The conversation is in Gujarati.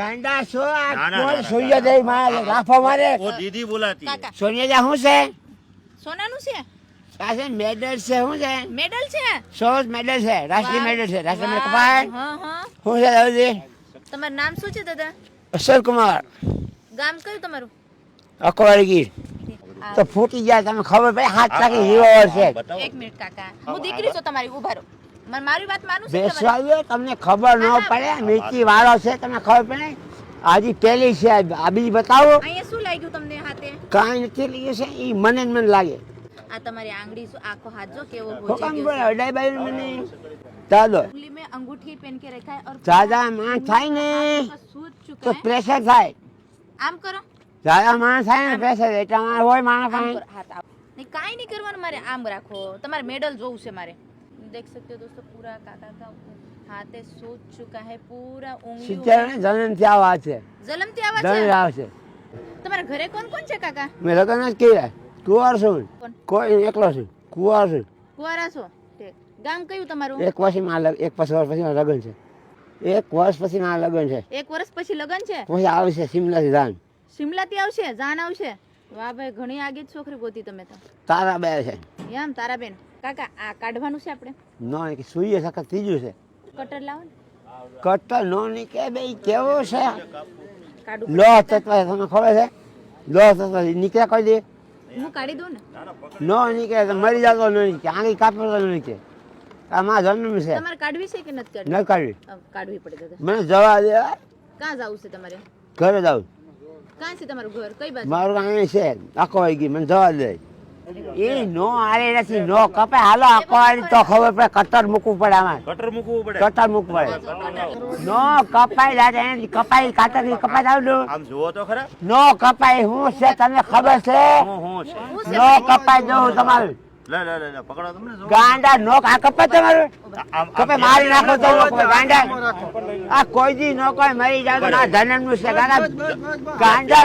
ગાંડા છો આ ના, ના, કોણ ના, સૂર્યોદય માં લાફો મારે वो दीदी बुलाती है। કાકા સોનિયા શું છે સોનાનું છે પાસે મેડલ છે શું છે મેડલ છે 100 મેડલ છે રાષ્ટ્રીય વાહ, મેડલ છે રાષ્ટ્રીય મેડલ વાહ, કપાય હા હા શું છે દાદાજી તમારું નામ શું છે દાદા અશોક કુમાર ગામ કયું તમારું અકવાડી ગીર તો ફૂટી ગયા તમે ખબર પડે હાથ લાગી હીરો છે बताओ। એક મિનિટ કાકા હું દીકરી છું તમારી ઉભા રહો મારી વાત માનું છે તમારે? બેસવાયો તમને ખબર ન પડે મીઠી વાળો છે તમને ખબર પડે આજી પહેલી છે આ બીજી બતાવો અહીંયા શું લાગ્યું તમને હાથે કાંઈ નથી લીધું છે એ મને ને મને લાગે આ તમારી આંગળી આખો હાથ જો કેવો હુકમ હોજી બોલે ગયો અડાઈ બાઈ મને ચાલો उंगली में अंगूठी पहन के रखा है और ज्यादा मांस થાય ને हाथों का सूज તો चुका है પ્રેશર થાય આમ કરો જ્યાદા માણસ થાય ને પ્રેશર એટલા માણસ હોય માણસ આમ પાસે કરો હાથ આપ नहीं काई नहीं करवाना मारे आम રાખો તમારે મેડલ જોવું છે મારે देख सकते हो दोस्तों पूरा काका का हाथे सूज चुका है पूरा उंगली સિત્તેર ને જન્મ થી આવા છે જલમથી આવા જન્મ છે આવશે તમારા ઘરે કોણ કોણ છે કાકા મેં લગ્ન જ કર્યા કુંવાર છું કોણ? કોઈ એકલો છું કુંવાર છું કુંવારા છો ઠીક. ગામ કયું તમારું એક પછી મારા એક પછી વર્ષ પછી મારા લગ્ન છે એક વર્ષ પછી મારા લગ્ન છે એક વર્ષ પછી લગન છે પછી આવશે સિમલાથી જાન શિમલાથી આવશે જાન આવશે વાહ ભાઈ ઘણી આગી જ છોકરી ગોતી તમે તો તારા બે છે એમ તારાબેન કાકા આ કાઢવાનું છે આપણે નો કે સુઈએ સખત ત્રીજું છે કટર લાવો ને કટ્ટર નો ની કે બે કેવો છે કાઢું લો તત્વ તમને ખબર છે લો તત્વ નીકળે કરી દે હું કાઢી દઉં ને નો નીકળે તો મરી જતો ન નીકળે આંગળી કાપતો ન નીકળે આ માં જન્મ છે તમારે કાઢવી છે કે નથી કાઢવી ન કાઢવી કાઢવી પડે દાદા મને જવા દે ક્યાં જવું છે તમારે ઘરે જાઉં ક્યાં છે તમારું ઘર કઈ બાજુ મારું અહીં છે આખો વાઈ ગઈ મને જવા દે એ નો આરે નથી નો કપે હાલો આખો વાળી તો ખબર પડે કટર મૂકવું પડે આમાં कटर मुकू पड़े। કટર મૂકવું પડે નો કપાઈ લાગે એની કપાઈ કાતર ની કપાઈ આવડું આમ જુઓ તો ખરા નો કપાઈ હું છે તમને ખબર છે હું છે નો કપાઈ દઉં તમારું લે લે લે લે પકડો તમને જો ગાંડા નો આ કપાઈ તમારું આમ કપે મારી નાખો તો નો કપાઈ ગાંડા આ કોઈ દી નો કોઈ મરી જાય તો ના ધનન નું છે ગાંડા ગાંડા